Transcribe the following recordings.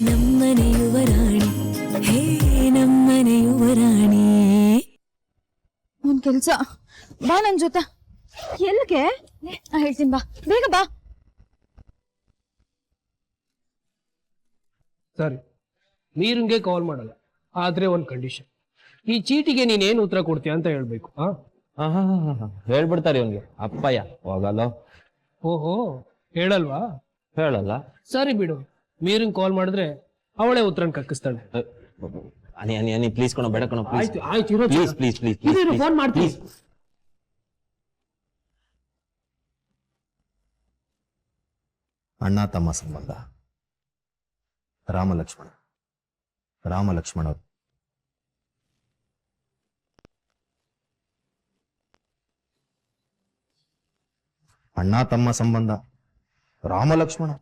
ನಮ್ಮನೆ ಯುವರಾಣಿ ಹೇ ನಮ್ಮನೆ ಯುವರಾಣಿ. ಒಂದ್ ಕೆಲ್ಸ, ಬಾ ನನ್ ಜೊತೆ. ಎಲ್ಲಿಗೆ ಹೇಳ್ತೀನಿ, ಬಾ ಬೇಗ ಬಾ. ಸರಿ, ನೀರಂಗೆ ಕಾಲ್ ಮಾಡಲ್ಲ, ಆದ್ರೆ ಒಂದ್ ಕಂಡೀಷನ್. ಈ ಚೀಟಿಗೆ ನೀನೇನು ಉತ್ತರ ಕೊಡ್ತೀಯ ಅಂತ ಹೇಳ್ಬೇಕು. ಹೇಳ್ಬಿಡ್ತಾರೆ ಇವನ್ಗೆ ಅಪ್ಪಯ್ಯ. ಹೋಗಲ್ಲ. ಓಹೋ, ಹೇಳಲ್ವಾ? ಹೇಳಲ್ಲ. ಸರಿ ಬಿಡು, ಮೀರಂಗ್ ಕಾಲ್ ಮಾಡಿದ್ರೆ ಅವಳೇ ಉತ್ತರನ್ ಕಕ್ಕಿಸ್ತಾಳೆ. ಅನಿ ಅನಿ ಅನಿ ಪ್ಲೀಸ್ ಕಣೋ, ಬೇಡ ಕಣೋ, ಆಯ್ತು ಆಯ್ತು, ಪ್ಲೀಸ್ ಪ್ಲೀಸ್ ಪ್ಲೀಸ್ ಫೋನ್ ಮಾಡ್ತೀನಿ. ಅಣ್ಣ ತಮ್ಮ ಸಂಬಂಧ, ರಾಮಲಕ್ಷ್ಮಣ ಅವರು. ಅಣ್ಣ ತಮ್ಮ ಸಂಬಂಧ, ರಾಮಲಕ್ಷ್ಮಣರು.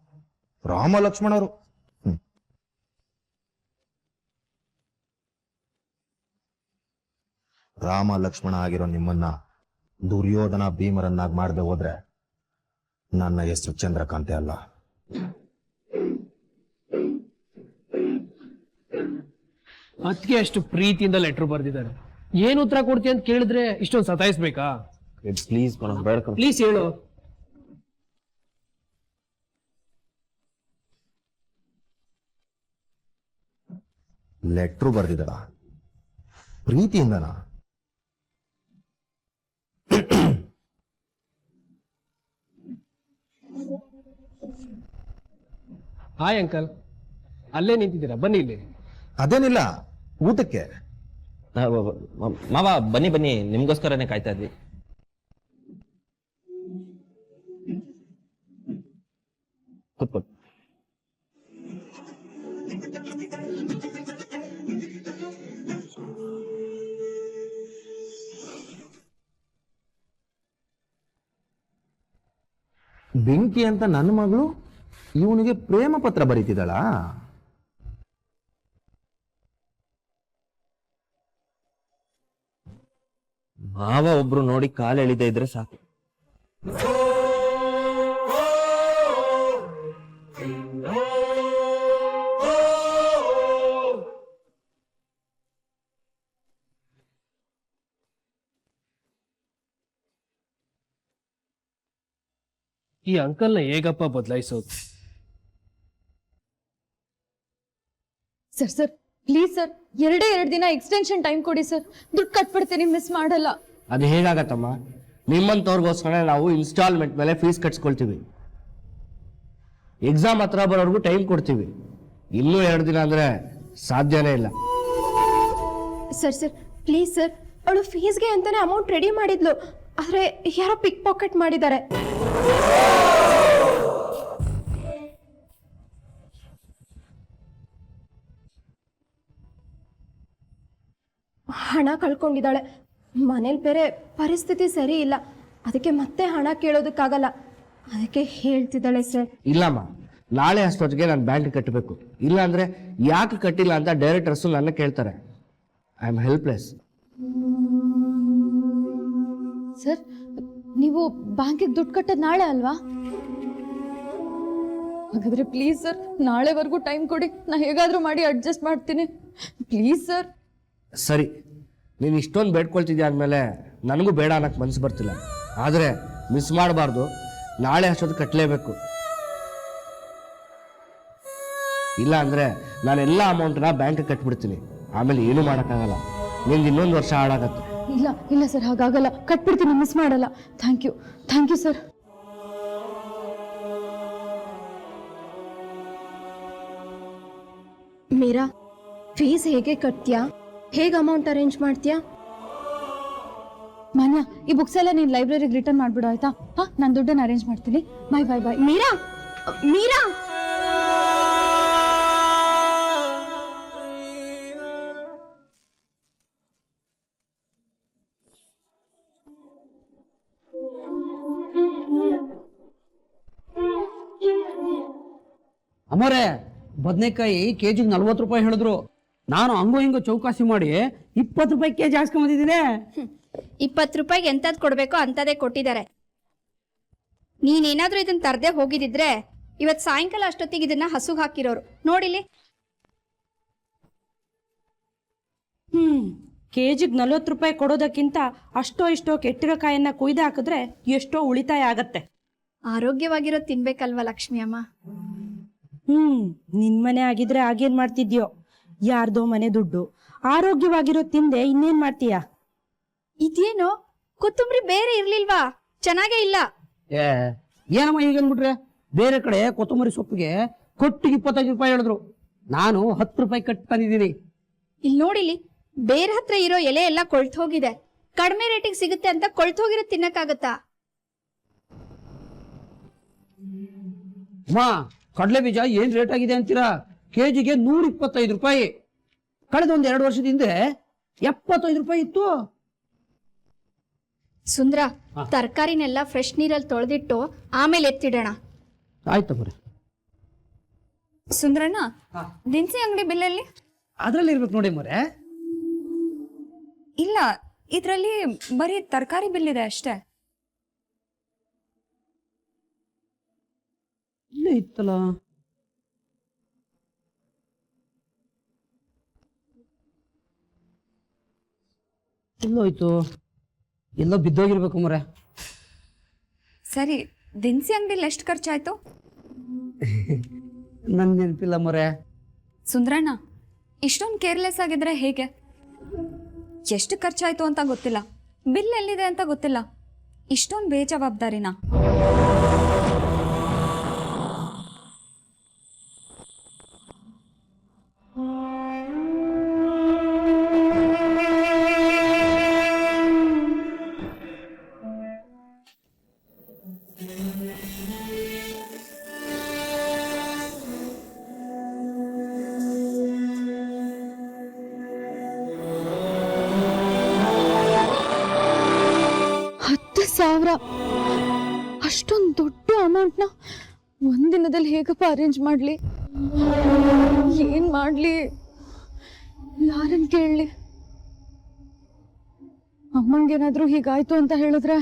ರಾಮ ಲಕ್ಷ್ಮಣ ಆಗಿರೋ ನಿಮ್ಮನ್ನ ದುರ್ಯೋಧನ ಭೀಮರನ್ನಾಗಿ ಮಾಡದೆ ಹೋದ್ರೆ ನನ್ನ ಹೆಸರು ಚಂದ್ರಕಾಂತೆ ಅಲ್ಲ. ಅದಕ್ಕೆ ಅಷ್ಟು ಪ್ರೀತಿಯಿಂದ ಲೆಟರ್ ಬರ್ದಿದ್ದಾರೆ. ಏನ್ ಉತ್ತರ ಕೊಡ್ತೀಯ ಅಂತ ಕೇಳಿದ್ರೆ ಇಷ್ಟೊಂದು ಸತಾಯಿಸ್ಬೇಕಾ? ಪ್ಲೀಸ್ ಕಣೋ, ಬೇಡ ಕಣೋ, ಪ್ಲೀಸ್ ಹೇಳು. ಲೆಟ್ರು ಬರ್ದಿದ್ದಾಳ ಪ್ರೀತಿಯಿಂದನಾ? ಹಾಯ್ ಅಂಕಲ್, ಅಲ್ಲೇ ನಿಂತಿದ್ದೀರಾ, ಬನ್ನಿ ಇಲ್ಲಿ. ಅದೇನಿಲ್ಲ, ಊಟಕ್ಕೆ. ಮಾವ ಬನ್ನಿ ಬನ್ನಿ, ನಿಮ್ಗೋಸ್ಕರನೇ ಕಾಯ್ತಾ ಇದ್ವಿ. ಕೂತ್ಕೊಳ್ಳಿ. ಬೆಂಕಿ ಅಂತ ನನ್ನ ಮಗಳು ಇವನಿಗೆ ಪ್ರೇಮ ಪತ್ರ ಬರೀತಿದ್ದಾಳ. ಮಾವ ಒಬ್ರು ನೋಡಿ ಕಾಲು ಎಳಿದೇ ಇದ್ರೆ ಸಾಕು. ಈ ಅಂಕಲ್ನ ಹೇಗಪ್ಪ ಬದಲಾಯಿಸೋದು? ಸರ್ ಪ್ಲೀಸ್ ಸರ್, 2 ದಿನ ಎಕ್ಸ್ಟೆನ್ಷನ್ ಟೈಮ್ ಕೊಡಿ ಸರ್. ದುಡ್ಡು ಕಟ್ಬಿಡ್ತೀನಿ, ಮಿಸ್ ಮಾಡಲ್ಲ. ಅದು ಹೇಗಾಗತ್ತಮ್ಮ? ನಿಮ್ಮಂತವ್ರಿಗೋಸ್ಕರ ನಾವು ಇನ್ಸ್ಟಾಲ್ಮೆಂಟ್ ಮೇಲೆ ಫೀಸ್ ಕಟ್ಸ್ಕೊಳ್ತೀವಿ. ಎಕ್ಸಾಮ್ ಹತ್ರ ಬರೋರ್ಗು ಟೈಮ್ ಕೊಡ್ತೀವಿ. ಇನ್ನೂ 2 ದಿನ ಅಂದ್ರೆ ಸಾಧ್ಯನೇ ಇಲ್ಲ. ಸರ್ ಪ್ಲೀಸ್ ಸರ್, ಅವಳು ಫೀಸ್ಗೆ ಅಂತಾನೆ ಅಮೌಂಟ್ ರೆಡಿ ಮಾಡಿದ್ಲು, ಆದ್ರೆ ಯಾರೋ ಪಿಕ್ ಪಾಕೆಟ್ ಮಾಡಿದ್ದಾರೆ. ಹಣ ಕಳ್ಕೊಂಡಿದ್ದಾಳೆ. ಮನೇಲಿ ಬೇರೆ ಪರಿಸ್ಥಿತಿ ಸರಿ ಇಲ್ಲ, ಅದಕ್ಕೆ ಮತ್ತೆ ಹಣ ಕೇಳೋದಕ್ಕಾಗಲ್ಲ, ಅದಕ್ಕೆ ಹೇಳ್ತಿದ್ದಾಳೆ ಸರ್. ಇಲ್ಲಮ್ಮ, ನಾಳೆ ಅಷ್ಟೊತ್ತಿಗೆ ನಾನು ಬ್ಯಾಂಕ್ ಕಟ್ಟಬೇಕು. ಇಲ್ಲ ಅಂದ್ರೆ ಯಾಕೆ ಕಟ್ಟಿಲ್ಲ ಅಂತ ಡೈರೆಕ್ಟರ್ಸು ನನ್ನ ಕೇಳ್ತಾರೆ. I am helpless. ಸರ್, ನೀವು ಬ್ಯಾಂಕಿಗೆ ದುಡ್ಡು ಕಟ್ಟೋದು ನಾಳೆ ಅಲ್ವಾ? ಹಾಗಾದ್ರೆ ಪ್ಲೀಸ್ ಸರ್, ನಾಳೆವರೆಗೂ ಟೈಮ್ ಕೊಡಿ, ನಾ ಹೇಗಾದ್ರೂ ಮಾಡಿ ಅಡ್ಜಸ್ಟ್ ಮಾಡ್ತೀನಿ. Please sir. ಸರಿ, ನೀನು ಇಷ್ಟೊಂದು ಬೇಡ್ಕೊಳ್ತಿದ್ಯಾ ಅಂದಮೇಲೆ ನನಗೂ ಬೇಡ ಅನ್ನಕ್ಕೆ ಮನಸ್ಸು ಬರ್ತಿಲ್ಲ. ಆದರೆ ಮಿಸ್ ಮಾಡಬಾರ್ದು, ನಾಳೆ ಅಷ್ಟೊತ್ತು ಕಟ್ಟಲೇಬೇಕು. ಇಲ್ಲ ಅಂದರೆ ನಾನೆಲ್ಲ ಅಮೌಂಟನ್ನ ಬ್ಯಾಂಕಿಗೆ ಕಟ್ಬಿಡ್ತೀನಿ, ಆಮೇಲೆ ಏನೂ ಮಾಡೋಕ್ಕಾಗಲ್ಲ. ನಿಮ್ಗೆ ಇನ್ನೊಂದು ವರ್ಷ ಹಾಳಾಗತ್ತೆ. ಇಲ್ಲ ಸರ್, ಹಾಗಾಗಲ್ಲ, ಕಟ್ಬಿಡ್ತೀನಿ, ಮಿಸ್ ಮಾಡಲ್ಲ. Thank you sir. Meera, fees ಹೇಗೆ ಕಟ್ತೀಯಾ? ಹೇಗೆ ಅಮೌಂಟ್ ಅರೇಂಜ್ ಮಾಡ್ತೀಯಾ? ಮಾನ್ಯ, ಈ ಬುಕ್ಸ್ ಎಲ್ಲ ನೀನು ಲೈಬ್ರರಿಗೆ ರಿಟರ್ನ್ ಮಾಡ್ಬಿಡು, ಆಯ್ತಾ? ನಾನು ದುಡ್ಡನ್ನು ಅರೇಂಜ್ ಮಾಡ್ತೀನಿ. ಬಾಯ್. ಮೀರಾ, ಅಮರೇ, ಬದನೆಕಾಯಿ ಕೆಜಿಗೆ 40 ರೂಪಾಯಿ ಹೇಳಿದ್ರು. ನಾನು ಹಂಗೋ ಹಿಂಗೋ ಚೌಕಾಸಿ ಮಾಡಿ 20 ರೂಪಾಯಿ ಕೆಜಿ ಹಾಕ್ಸ್ಕೊಂಬಂದಿದ್ದೀನಿ. 20 ರೂಪಾಯಿಗೆ ಎಂತದ್ ಕೊಡ್ಬೇಕೋ ಅಂತದೇ ಕೊಟ್ಟಿದ್ದಾರೆ. ನೀನೇನಾದ್ರೂ ಇದನ್ನ ತರದೆ ಹೋಗಿದಿದ್ರೆ ಇವತ್ತು ಸಾಯಂಕಾಲ ಅಷ್ಟೊತ್ತಿಗೆ ಇದನ್ನ ಹಸುಗ್ ಹಾಕಿರೋರು ನೋಡಿಲಿ. ಕೆಜಿಗೆ 40 ರೂಪಾಯಿ ಕೊಡೋದಕ್ಕಿಂತ ಅಷ್ಟೋ ಇಷ್ಟೋ ಕೆಟ್ಟಿರೋ ಕಾಯನ್ನ ಕುಯ್ದು ಹಾಕಿದ್ರೆ ಎಷ್ಟೋ ಉಳಿತಾಯ ಆಗತ್ತೆ. ಆರೋಗ್ಯವಾಗಿರೋ ತಿನ್ಬೇಕಲ್ವಾ ಲಕ್ಷ್ಮಿ ಅಮ್ಮ. ನಿನ್ ಮನೆ ಆಗಿದ್ರೆ ಆಗೇನ್ ಮಾಡ್ತಿದ್ಯೋ, ಯಾರ್ದೋ ಮನೆ ದುಡ್ಡು. ಆರೋಗ್ಯವಾಗಿರೋ ತಿಂದೆ ಇನ್ನೇನ್ ಮಾಡ್ತೀಯ? ಇದೇನೋ ಕೊತ್ತಂಬರಿ ಬೇರೆ ಇರ್ಲಿಲ್ವಾ? ಚೆನ್ನಾಗೇ ಇಲ್ಲ. ಏನಮ್ಮ ಈಗ ಅಂದ್ಬಿಟ್ರೆ? ಬೇರೆ ಕಡೆ ಕೊತ್ತಂಬರಿ ಸೊಪ್ಪಿಗೆ ಕೊಟ್ಟಿಗೆ 25 ರೂಪಾಯಿ ಹೇಳಿದ್ರು, ನಾನು 10 ರೂಪಾಯಿ ಕಟ್ ತಂದಿದ್ದೀನಿ. ಇಲ್ಲಿ ನೋಡಿಲಿ, ಬೇರೆ ಹತ್ರ ಇರೋ ಎಲೆ ಎಲ್ಲ ಕೊಳ್ತು ಹೋಗಿದೆ. ಕಡಿಮೆ ರೇಟಿಗೆ ಸಿಗುತ್ತೆ ಅಂತ ಕೊಳ್ತು ಹೋಗಿರೋ ತಿನ್ನಕ್ಕಾಗತ್ತಾ? ಅಮ್ಮ, ಕಡಲೆ ಬೀಜ ಏನ್ ರೇಟ್ ಆಗಿದೆ ಅಂತೀರಾ? ಕೆಜಿಗೆ 125 ರೂಪಾಯಿ. ಕಳೆದ 1-2 ವರ್ಷದಿಂದ 75 ರೂಪಾಯಿ ಇತ್ತು. ಸುಂದ್ರ, ತರಕಾರಿನೆಲ್ಲ ಫ್ರೆಶ್ ನೀರಲ್ಲಿ ತೊಳೆದಿಟ್ಟು ಆಮೇಲೆ ಎತ್ತಿಡೋಣ. ಆಯ್ತು ಬರ್ರಿ. ಸುಂದ್ರಣ್ಣ, ದಿನಸಿ ಅಂಗಡಿ ಬಿಲ್ಲಲ್ಲಿ ಅದ್ರಲ್ಲಿ ಇರ್ಬೇಕು ನೋಡಿ ಮರೆ. ಇಲ್ಲ, ಇದರಲ್ಲಿ ಬರೀ ತರಕಾರಿ ಬಿಲ್ ಇದೆ ಅಷ್ಟೇ. ಇಲ್ಲೇ ಇತ್ತಲ್ಲ. ಎಲ್ಲೋಯ್ತು? ಎಲ್ಲೋ ಬಿದ್ದೋಗಿರ್ಬೇಕು ಮರೆ. ಸರಿ, ದಿನಸಿ ಅಂಗಡಿಲಿ ಎಷ್ಟು ಖರ್ಚಾಯ್ತು? ನನ್ ನೆನಪಿಲ್ಲ ಮರೆ. ಸುಂದ್ರಣ್ಣ, ಇಷ್ಟೊಂದು ಕೇರ್ಲೆಸ್ ಆಗಿದ್ರೆ ಹೇಗೆ? ಎಷ್ಟು ಖರ್ಚಾಯ್ತು ಅಂತ ಗೊತ್ತಿಲ್ಲ, ಬಿಲ್ ಎಲ್ಲಿದೆ ಅಂತ ಗೊತ್ತಿಲ್ಲ, ಇಷ್ಟೊಂದು ಬೇಜವಾಬ್ದಾರಿನ? ಅಷ್ಟೊಂದು ದೊಡ್ಡ ಅಮೌಂಟ್ನ ಒಂದಿನದಲ್ಲಿ ಹೇಗಪ್ಪ ಅರೇಂಜ್ ಮಾಡಲಿ? ಏನ್ ಮಾಡಲಿ? ಯಾರನ್ನು ಕೇಳಲಿ? ಅಮ್ಮಂಗೇನಾದ್ರೂ ಹೀಗಾಯ್ತು ಅಂತ ಹೇಳಿದ್ರೆ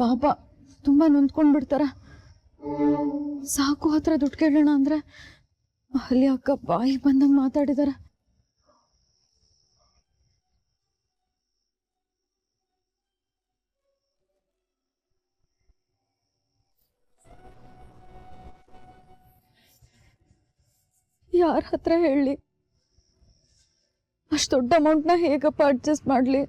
ಪಾಪ ತುಂಬಾ ನೊಂದ್ಕೊಂಡ್ಬಿಡ್ತಾರ. ಸಾಕು ಹತ್ರ ದುಡ್ಡು ಕೇಳೋಣ ಅಂದ್ರೆ ಅಲ್ಲಿ ಅಕ್ಕ ಬಾಯಿ ಬಂದಂಗೆ ಮಾತಾಡಿದಾರ. ಯಾರ ಹತ್ರ ಹೇಳಲಿ? ಅಷ್ಟು ದೊಡ್ಡ ಅಮೌಂಟ್ನ ಹೇಗಪ್ಪ ಅಡ್ಜಸ್ಟ್ ಮಾಡಲಿ?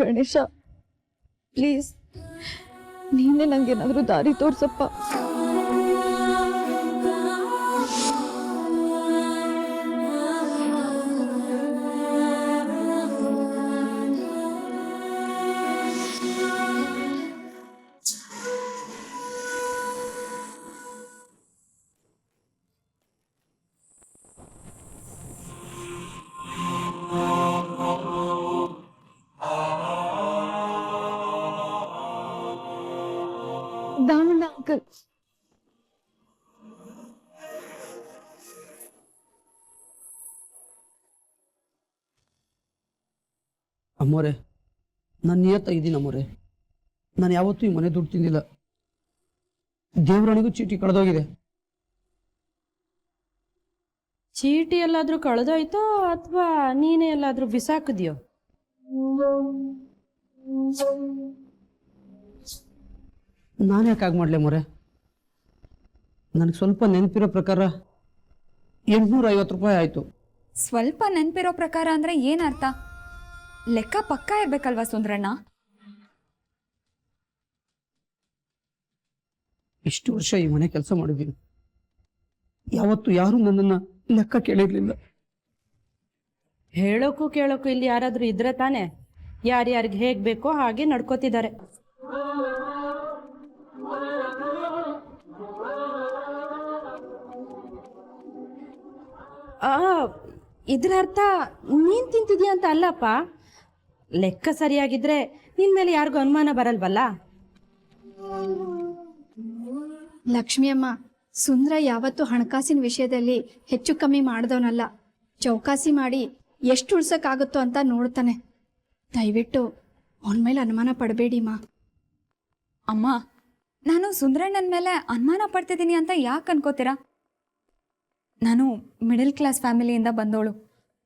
ಗಣೇಶ, ಪ್ಲೀಸ್ ನೀನೇ ನಂಗೇನಾದ್ರೂ ದಾರಿ ತೋರ್ಸಪ್ಪ. ದಾಮಣ್ಣ ಅಂಕಲ್, ಅಮ್ಮೋರೆ, ನಾನು ನಿಯತ್ತಾಗಿದ್ದೀನಿ ಅಮ್ಮೋರೆ. ನಾನು ಯಾವತ್ತೂ ಈ ಮನೆ ದುಡ್ಡು ತಿಂದಿಲ್ಲ. ದೇವರಣಿಗೂ ಚೀಟಿ ಕಳೆದೋಗಿದೆ. ಚೀಟಿ ಎಲ್ಲಾದ್ರೂ ಕಳೆದೋಯ್ತೋ ಅಥವಾ ನೀನೇ ಎಲ್ಲಾದ್ರೂ ಬಿಸಾಕಿದ್ಯೋ? ನಾನು ಯಾಕೆ ಆಗ ಮಾಡಲೆ ಮೊರೆ? ನನಗೆ ಸ್ವಲ್ಪ ನೆನಪಿರೋ ಪ್ರಕಾರ 850 ರೂಪಾಯಿ ಆಯಿತು. ಸ್ವಲ್ಪ ನೆನಪಿರೋ ಪ್ರಕಾರ ಅಂದ್ರೆ ಏನರ್ಥ? ಲೆಕ್ಕ ಪಕ್ಕ ಇರ್ಬೇಕಲ್ವಾ ಸುಂದ್ರಣ್ಣ? ಇಷ್ಟು ವರ್ಷ ಈ ಮನೆ ಕೆಲಸ ಮಾಡಿದ್ದೀನಿ, ಯಾವತ್ತು ಯಾರು ನನ್ನನ್ನು ಲೆಕ್ಕ ಕೇಳಿರ್ಲಿಲ್ಲ. ಹೇಳೋಕ್ಕೂ ಕೇಳೋಕ್ಕೂ ಇಲ್ಲಿ ಯಾರಾದ್ರೂ ಇದ್ರೆ ತಾನೆ? ಯಾರ್ಯಾರಿಗೆ ಹೇಗೆ ಬೇಕೋ ಹಾಗೆ ನಡ್ಕೋತಿದ್ದಾರೆ. ಇದ್ರ ಅರ್ಥ ನೀನ್ ತಿಂತಿದ್ಯಾ ಅಂತ ಅಲ್ಲಪ್ಪ. ಲೆಕ್ಕ ಸರಿಯಾಗಿದ್ರೆ ನಿನ್ ಮೇಲೆ ಯಾರಿಗೂ ಅನುಮಾನ ಬರಲ್ವಲ್ಲ. ಲಕ್ಷ್ಮಿ ಅಮ್ಮ, ಸುಂದ್ರ ಯಾವತ್ತೂ ಹಣಕಾಸಿನ ವಿಷಯದಲ್ಲಿ ಹೆಚ್ಚು ಕಮ್ಮಿ ಮಾಡ್ದವನಲ್ಲ. ಚೌಕಾಸಿ ಮಾಡಿ ಎಷ್ಟು ಉಳ್ಸೋಕ್ಕಾಗುತ್ತೋ ಅಂತ ನೋಡ್ತಾನೆ. ದಯವಿಟ್ಟು ಅವನ ಮೇಲೆ ಅನುಮಾನ ಪಡಬೇಡಿಮ್ಮ. ಅಮ್ಮ, ನಾನು ಸುಂದರಣ್ಣನ ಮೇಲೆ ಅನುಮಾನ ಪಡ್ತಿದ್ದೀನಿ ಅಂತ ಯಾಕೆ ಅನ್ಕೋತೀರಾ? ನಾನು ಮಿಡಲ್ ಕ್ಲಾಸ್ ಫ್ಯಾಮಿಲಿಯಿಂದ ಬಂದವಳು.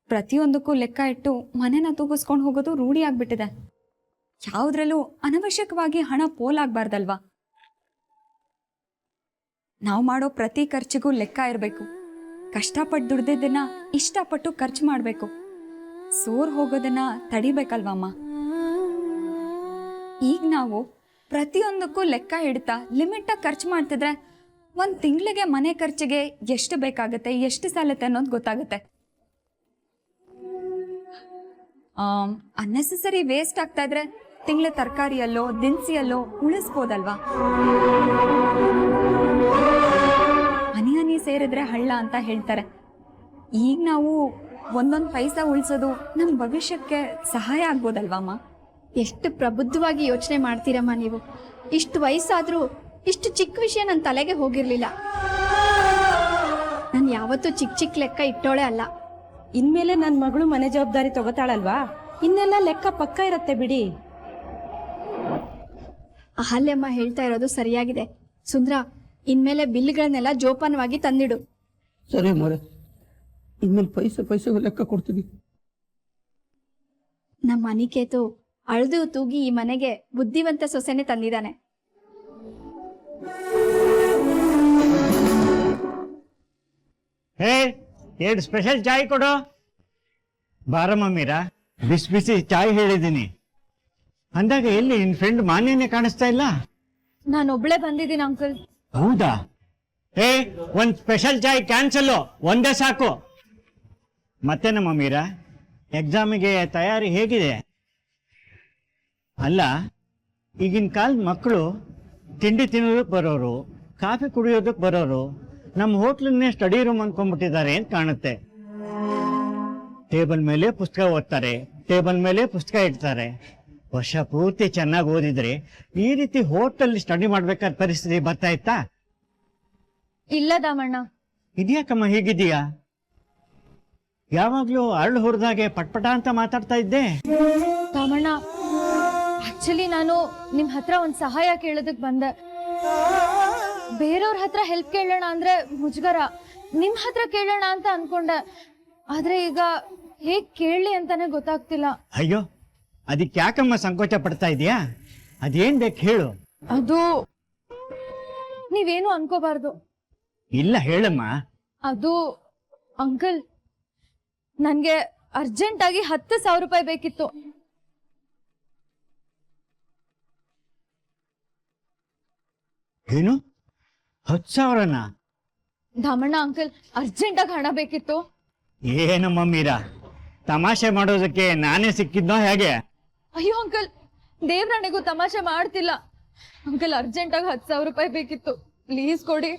ಪ್ರತಿಯೊಂದಕ್ಕೂ ಲೆಕ್ಕ ಇಟ್ಟು ಮನೆನ ತೂಗಿಸ್ಕೊಂಡು ಹೋಗೋದು ರೂಢಿ ಆಗ್ಬಿಟ್ಟಿದೆ. ಯಾವುದ್ರಲ್ಲೂ ಅನವಶ್ಯಕವಾಗಿ ಹಣ ಪೋಲಾಗಬಾರ್ದಲ್ವಾ? ನಾವು ಮಾಡೋ ಪ್ರತಿ ಖರ್ಚಿಗೂ ಲೆಕ್ಕ ಇರಬೇಕು. ಕಷ್ಟಪಟ್ಟು ದುಡ್ದಿದ್ದನ್ನ ಇಷ್ಟಪಟ್ಟು ಖರ್ಚು ಮಾಡಬೇಕು. ಸೋರ್ ಹೋಗೋದನ್ನ ತಡಿಬೇಕಲ್ವಮ್ಮ? ಈಗ ನಾವು ಪ್ರತಿಯೊಂದಕ್ಕೂ ಲೆಕ್ಕ ಇಡ್ತಾ ಲಿಮಿಟಾಗಿ ಖರ್ಚು ಮಾಡ್ತಿದ್ರೆ ಒಂದು ತಿಂಗಳಿಗೆ ಮನೆ ಖರ್ಚಿಗೆ ಎಷ್ಟು ಬೇಕಾಗುತ್ತೆ, ಎಷ್ಟು ಸಾಲತ್ತೆ ಅನ್ನೋದು ಗೊತ್ತಾಗುತ್ತೆ. ಅನ್ನೆಸೆಸರಿ ವೇಸ್ಟ್ ಆಗ್ತಾ ಇದ್ರೆ ತಿಂಗಳ ತರಕಾರಿಯಲ್ಲೋ ದಿನಸಿಯಲ್ಲೋ ಉಳಿಸ್ಬೋದಲ್ವಾ? ಹನಿ ಹನಿ ಸೇರಿದ್ರೆ ಹಳ್ಳ ಅಂತ ಹೇಳ್ತಾರೆ. ಈಗ ನಾವು ಒಂದೊಂದು ಪೈಸಾ ಉಳಿಸೋದು ನಮ್ಮ ಭವಿಷ್ಯಕ್ಕೆ ಸಹಾಯ ಆಗ್ಬೋದಲ್ವಮ್ಮ? ಎಷ್ಟು ಪ್ರಬುದ್ಧವಾಗಿ ಯೋಚನೆ ಮಾಡ್ತೀರಮ್ಮ ನೀವು. ಇಷ್ಟು ವಯಸ್ಸಾದರೂ ಇಷ್ಟು ಚಿಕ್ಕ ವಿಷಯ ನನ್ನ ತಲೆಗೆ ಹೋಗಿರಲಿಲ್ಲ. ನಾನು ಯಾವತ್ತೂ ಚಿಕ್ಕ ಚಿಕ್ಕ ಲೆಕ್ಕ ಇಟ್ಟೋಳೆ ಅಲ್ಲ. ಇನ್ಮೇಲೆ ನನ್ನ ಮಗಳು ಮನೆ ಜವಾಬ್ದಾರಿ ತಗೋತಾಳಲ್ವಾ, ಇನ್ನೆಲ್ಲ ಲೆಕ್ಕ ಪಕ್ಕ ಇರತ್ತೆ ಬಿಡಿ. ಅಹಲ್ಯಮ್ಮ ಹೇಳ್ತಾ ಇರೋದು ಸರಿಯಾಗಿದೆ. ಸುಂದ್ರ, ಇನ್ಮೇಲೆ ಬಿಲ್ಗಳನ್ನೆಲ್ಲ ಜೋಪಾನವಾಗಿ ತಂದಿಡು. ಸರಿ ಅಮ್ಮೋರೆ, ಇನ್ಮೇಲೆ ಪೈಸೆಗೂ ಲೆಕ್ಕ ಕೊಡ್ತೀನಿ. ನಮ್ಮ ಅನಿಕೇತು ಅಳ್ದು ತೂಗಿ ಈ ಮನೆಗೆ ಬುದ್ಧಿವಂತ ಸೊಸೆನೆ ತಂದಿದ್ದಾನೆ. ಹೇ, 2 ಸ್ಪೆಷಲ್ ಚಾಯ್ ಕೊಡು. ಬಾರಮ್ಮ ಮೀರಾ, ಬಿಸಿ ಬಿಸಿ ಚಾಯ್ ಹೇಳಿದ್ದೀನಿ ಅಂದಾಗ ಎಲ್ಲಿ ನಿನ್ ಫ್ರೆಂಡ್ ಮಾನ್ಯನೇ ಕಾಣಿಸ್ತಾ ಇಲ್ಲ? ನಾನೊಬ್ಳೆ ಬಂದಿದ್ದೀನಿ ಅಂಕಲ್. ಹೌದಾ? ಹೇ, 1 ಸ್ಪೆಷಲ್ ಚಾಯ್ ಕ್ಯಾನ್ಸಲ್, ಒಂದೇ ಸಾಕು. ಮತ್ತೆ ನಮ್ಮ ಮೀರಾ, ಎಕ್ಸಾಮಿಗೆ ತಯಾರಿ ಹೇಗಿದೆ? ಅಲ್ಲ, ಈಗಿನ ಕಾಲದ ಮಕ್ಕಳು ತಿಂಡಿ ತಿನ್ನೋದಕ್ಕೆ ಬರೋರು, ಕಾಫಿ ಕುಡಿಯೋದಕ್ಕೆ ಬರೋರು ನಮ್ಮ ಹೋಟ್ಲನ್ನೇ ಸ್ಟಡಿ ರೂಮ್ ಅನ್ಕೊಂಡ್ಬಿಟ್ಟಿದ್ದಾರೆ ಅಂತ ಕಾಣುತ್ತೆ. ಟೇಬಲ್ ಮೇಲೆ ಪುಸ್ತಕ ಓದ್ತಾರೆ, ಟೇಬಲ್ ಮೇಲೆ ಪುಸ್ತಕ ಇಡ್ತಾರೆ. ವರ್ಷ ಪೂರ್ತಿ ಚೆನ್ನಾಗಿ ಓದಿದ್ರೆ ಈ ರೀತಿ ಹೋಟೆಲ್ ಸ್ಟಡಿ ಮಾಡ್ಬೇಕಾದ ಪರಿಸ್ಥಿತಿ ಬರ್ತಾ ಇತ್ತಾ? ಇಲ್ಲ ದಾಮಣ್ಣ. ಇದ್ಯಾಕಮ್ಮ ಹೀಗಿದೀಯಾ? ಯಾವಾಗ್ಲೂ ಅರಳು ಹೊರದಾಗೆ ಪಟ್ಪಟ ಅಂತ ಮಾತಾಡ್ತಾ ಇದ್ದೆ. ದಾಮಣ್ಣ, ಆಕ್ಚುಲಿ ನಾನು ನಿಮ್ ಹತ್ರ ಒಂದ್ ಸಹಾಯ ಕೇಳೋದಕ್ ಬಂದೆ. ಬೇರೆಯವ್ರ ಹತ್ರ ಹೆಲ್ಪ್ ಕೇಳೋಣ ಅಂದ್ರೆ ಮುಜುಗರ, ನಿಮ್ ಹತ್ರ ಕೇಳೋಣ ಅಂತ ಅನ್ಕೊಂಡೆ. ಆದ್ರೆ ಈಗ ಹೇಗ್ ಕೇಳಲಿ ಅಂತಾನೆ ಗೊತ್ತಾಗ್ತಿಲ್ಲ. ಅಯ್ಯೋ, ಅದಕ್ಕೆ ಯಾಕಮ್ಮ ಸಂಕೋಚ ಪಡ್ತಾ ಇದೀಯಾ? ಅದೇನ್ ಬೇಕು ಹೇಳು. ಅದು ನೀವೇನು ಅನ್ಕೋಬಾರ್ದು. ಇಲ್ಲ, ಹೇಳಮ್ಮ. ಅದು ಅಂಕಲ್, ನನ್ಗೆ ಅರ್ಜೆಂಟ್ ಆಗಿ 10,000 ರೂಪಾಯಿ ಬೇಕಿತ್ತು. ಏನು, 10,000ನಾ? ಧಾಮಣ್ಣ ಅಂಕಲ್, ಅರ್ಜೆಂಟ್ ಆಗಿ ಹಣ ಬೇಕಿತ್ತು. ಏನಮ್ಮ ಮೀರಾ, ತಮಾಷೆ ಮಾಡೋದಕ್ಕೆ ನಾನೇ ಸಿಕ್ಕಿದ್ನೋ ಹೇಗೆ? ಅಯ್ಯೋ ಅಂಕಲ್, ದೇವ್ರಾಣೆಗೂ ತಮಾಷೆ ಮಾಡ್ತಿಲ್ಲ. ಅಂಕಲ್, ಅರ್ಜೆಂಟ್ ಆಗಿ 10,000 ರೂಪಾಯಿ ಬೇಕಿತ್ತು, ಪ್ಲೀಸ್ ಕೊಡಿ.